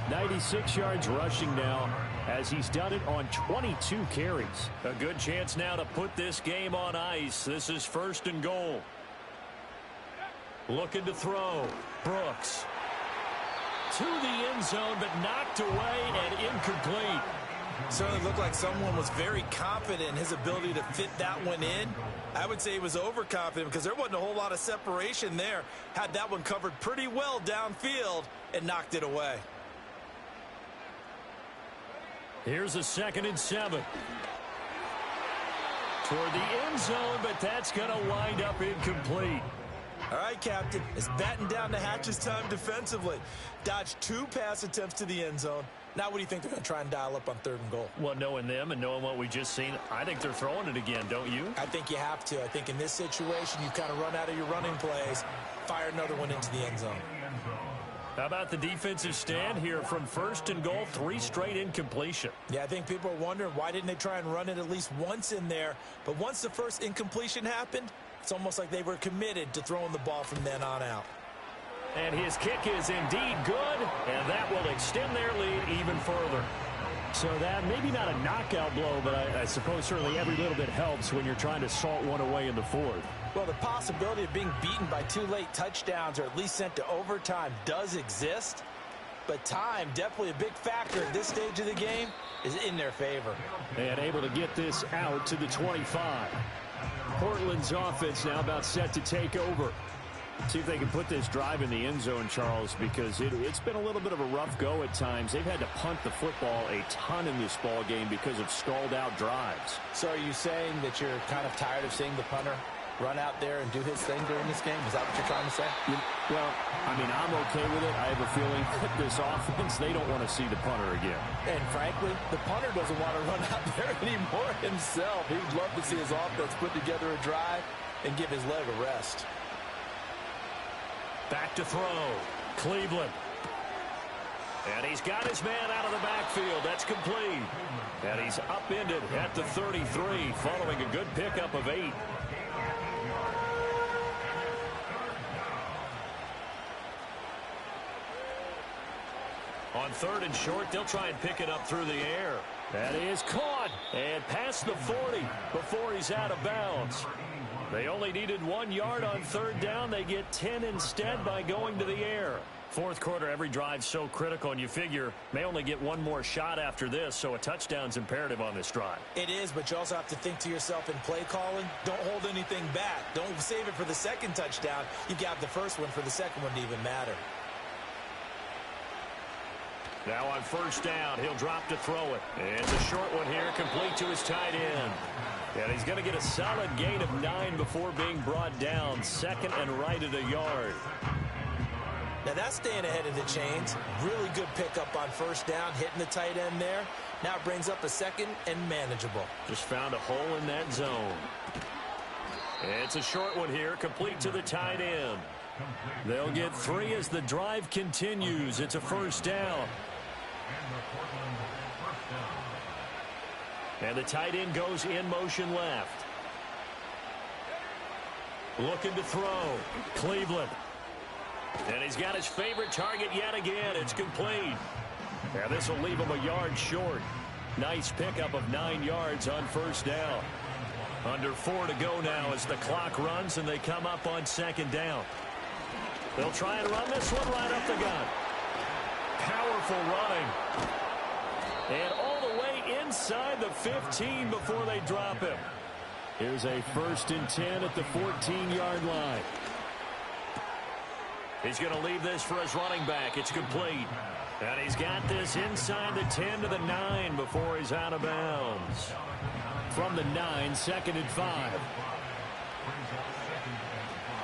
96 yards rushing now, as he's done it on 22 carries. A good chance now to put this game on ice. This is 1st and goal. Looking to throw. Brooks. To the end zone, but knocked away and incomplete. Certainly looked like someone was very confident in his ability to fit that one in. I would say he was overconfident because there wasn't a whole lot of separation there. Had that one covered pretty well downfield and knocked it away. Here's a 2nd and 7. Toward the end zone, but that's going to wind up incomplete. All right, Captain. It's batten down to Hatch's time defensively. Dodged 2 pass attempts to the end zone. Now what do you think they're going to try and dial up on 3rd and goal? Well, knowing them and knowing what we just seen, I think they're throwing it again, don't you? I think you have to. I think in this situation, you kind of run out of your running plays, fire another one into the end zone. How about the defensive stand here from 1st and goal, 3 straight incompletion? Yeah, I think people are wondering why didn't they try and run it at least once in there. But once the first incompletion happened, it's almost like they were committed to throwing the ball from then on out. And his kick is indeed good, and that will extend their lead even further. So that maybe not a knockout blow, but I suppose certainly every little bit helps when you're trying to salt one away in the 4th. Well, the possibility of being beaten by 2 late touchdowns or at least sent to overtime does exist. But time, definitely a big factor at this stage of the game, is in their favor. And able to get this out to the 25. Portland's offense now about set to take over. See if they can put this drive in the end zone, Charles, because it's been a little bit of a rough go at times. They've had to punt the football a ton in this ball game because of stalled-out drives. So are you saying that you're kind of tired of seeing the punter run out there and do his thing during this game? Is that what you're trying to say? Well, I mean, I'm okay with it. I have a feeling that this offense, they don't want to see the punter again. And frankly, the punter doesn't want to run out there anymore himself. He'd love to see his offense put together a drive and give his leg a rest. Back to throw. Cleveland. And he's got his man out of the backfield. That's complete. And he's upended at the 33 following a good pickup of 8. On 3rd and short, they'll try and pick it up through the air. That is caught and past the 40 before he's out of bounds. They only needed 1 yard on 3rd down. They get 10 instead by going to the air. 4th quarter, every drive's so critical, and you figure may only get 1 more shot after this, so a touchdown's imperative on this drive. It is, but you also have to think to yourself in play calling, don't hold anything back. Don't save it for the 2nd touchdown. You got the 1st one for the 2nd one to even matter. Now on 1st down, he'll drop to throw it. It's a short one here, complete to his tight end. And he's going to get a solid gain of 9 before being brought down. 2nd and right at a yard. Now that's staying ahead of the chains. Really good pickup on 1st down, hitting the tight end there. Now it brings up a 2nd and manageable. Just found a hole in that zone. It's a short one here, complete to the tight end. They'll get 3 as the drive continues. It's a 1st down. And the tight end goes in motion left. Looking to throw. Cleveland. And he's got his favorite target yet again. It's complete. And this will leave him a yard short. Nice pickup of 9 yards on first down. Under 4 to go now as the clock runs and they come up on second down. They'll try and run this one right up the gut. Powerful running. And all the way inside the 15 before they drop him. Here's a 1st and 10 at the 14-yard line. He's going to leave this for his running back. It's complete. And he's got this inside the 10 to the 9 before he's out of bounds. From the 9, 2nd and 5.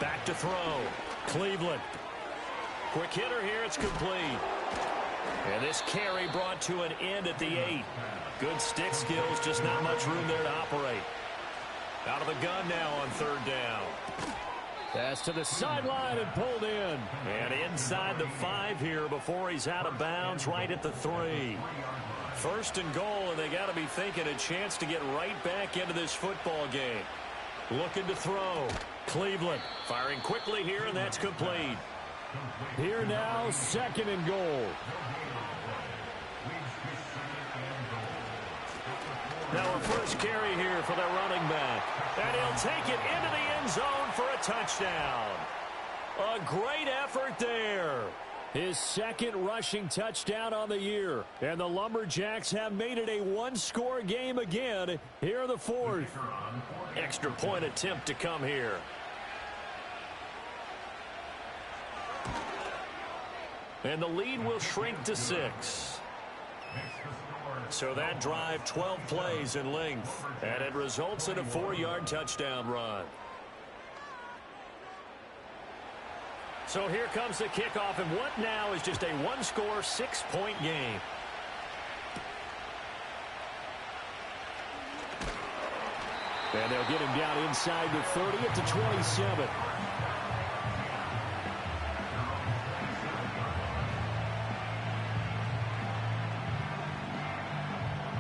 Back to throw. Cleveland. Quick hitter here. It's complete. And this carry brought to an end at the 8. Good stick skills, just not much room there to operate. Out of the gun now on 3rd down. Pass to the sideline and pulled in. And inside the 5 here before he's out of bounds right at the 3. 1st and goal, and they got to be thinking a chance to get right back into this football game. Looking to throw. Cleveland firing quickly here, and that's complete. Here now, 2nd and goal. Now a first carry here for their running back. And he'll take it into the end zone for a touchdown. A great effort there. His 2nd rushing touchdown on the year. And the Lumberjacks have made it a one-score game again here in the 4th. Extra point attempt to come here. And the lead will shrink to 6. So that drive, 12 plays in length. And it results in a 4-yard touchdown run. So here comes the kickoff, and what now is just a one-score, 6-point game. And they'll get him down inside the 30 at the 27.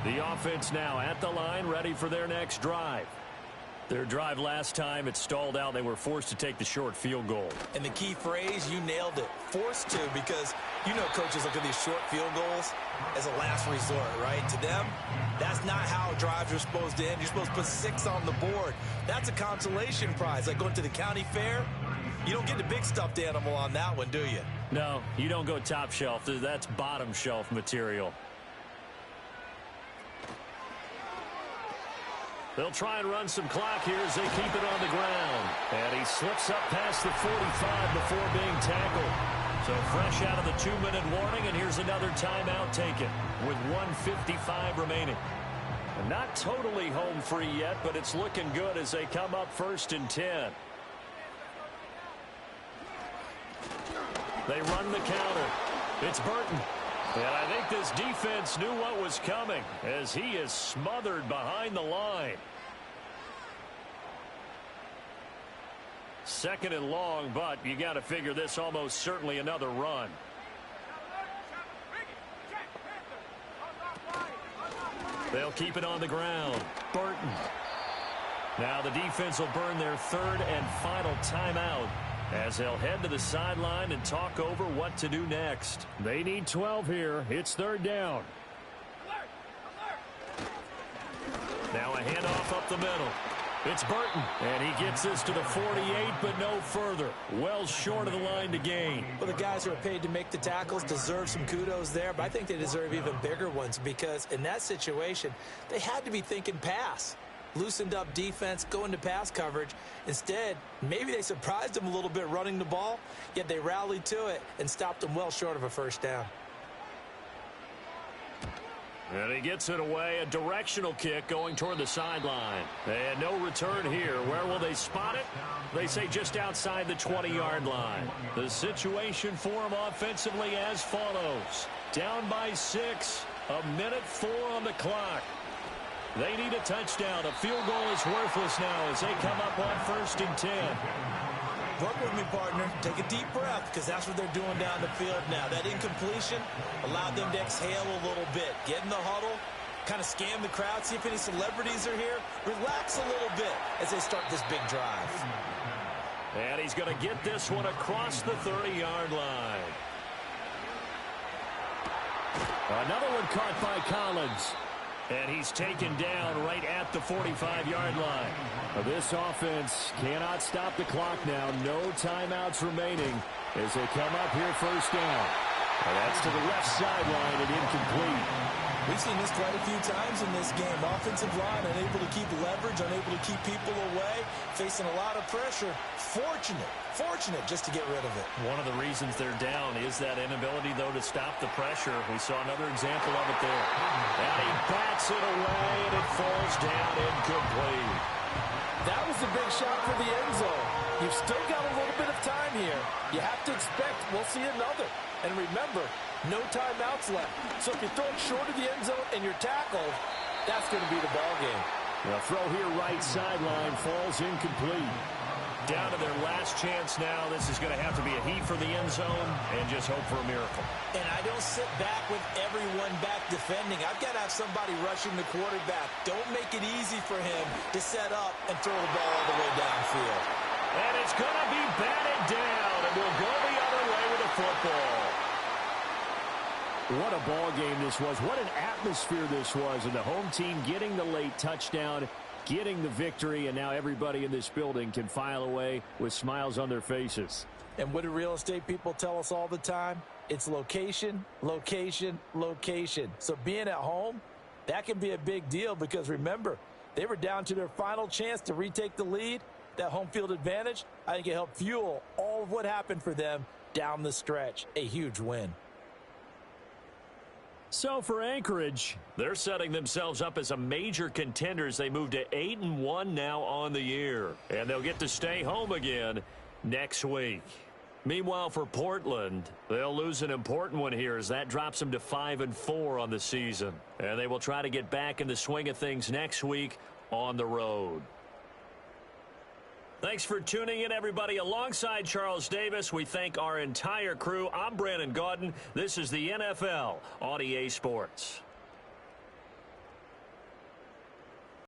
The offense now at the line, ready for their next drive. Their drive last time, it stalled out. They were forced to take the short field goal. And the key phrase, you nailed it, forced to, because you know coaches look at these short field goals as a last resort, right? To them, that's not how drives are supposed to end. You're supposed to put 6 on the board. That's a consolation prize, like going to the county fair. You don't get the big stuffed animal on that one, do you? No, you don't go top shelf. That's bottom shelf material. They'll try and run some clock here as they keep it on the ground. And he slips up past the 45 before being tackled. So fresh out of the 2-minute warning, and here's another timeout taken with 1:55 remaining. And not totally home free yet, but it's looking good as they come up 1st and 10. They run the counter. It's Burton. And I think this defense knew what was coming as he is smothered behind the line. 2nd and long, but you got to figure this almost certainly another run. They'll keep it on the ground. Burton. Now the defense will burn their 3rd and final timeout as they'll head to the sideline and talk over what to do next. They need 12 here. It's 3rd down. Now a handoff up the middle. It's Burton, and he gets this to the 48, but no further. Well short of the line to gain. Well, the guys who are paid to make the tackles deserve some kudos there, but I think they deserve even bigger ones because in that situation, they had to be thinking pass. Loosened up defense, going to pass coverage. Instead, maybe they surprised them a little bit running the ball, yet they rallied to it and stopped them well short of a 1st down. And he gets it away, a directional kick going toward the sideline. And no return here. Where will they spot it? They say just outside the 20-yard line. The situation for them offensively as follows. Down by 6, 1:04 on the clock. They need a touchdown. A field goal is worthless now as they come up on 1st and 10. Work with me, partner. Take a deep breath because that's what they're doing down the field now. That incompletion allowed them to exhale a little bit. Get in the huddle, kind of scan the crowd, see if any celebrities are here. Relax a little bit as they start this big drive. And he's going to get this one across the 30-yard line. Another one caught by Collins. And he's taken down right at the 45-yard line. This offense cannot stop the clock now. No timeouts remaining as they come up here first down. And that's to the left sideline and incomplete. We've seen this quite a few times in this game. Offensive line unable to keep leverage, unable to keep people away, facing a lot of pressure. Fortunate just to get rid of it. One of the reasons they're down is that inability, though, to stop the pressure. We saw another example of it there. And he bats it away, and it falls down incomplete. That was a big shot for the end zone. You've still got a little bit of time here. You have to expect we'll see another. And remember, no timeouts left. So if you throw it short of the end zone and you're tackled, that's going to be the ball game. The throw here right sideline falls incomplete. Down to their last chance now. This is going to have to be a heat for the end zone and just hope for a miracle. And I don't sit back with everyone back defending. I've got to have somebody rushing the quarterback. Don't make it easy for him to set up and throw the ball all the way downfield. And it's going to be batted down, and we'll go the other way with the football. What a ball game this was. What an atmosphere this was. And the home team getting the late touchdown, getting the victory, and now everybody in this building can file away with smiles on their faces. And what do real estate people tell us all the time? It's location, location, location. So being at home, that can be a big deal because remember, they were down to their final chance to retake the lead. That home field advantage, I think it helped fuel all of what happened for them down the stretch. A huge win. So for Anchorage, they're setting themselves up as a major contender as they move to 8-1 now on the year. And they'll get to stay home again next week. Meanwhile, for Portland, they'll lose an important one here as that drops them to 5-4 on the season. And they will try to get back in the swing of things next week on the road. Thanks for tuning in, everybody. Alongside Charles Davis, we thank our entire crew. I'm Brandon Gaudin. This is the NFL on EA Sports.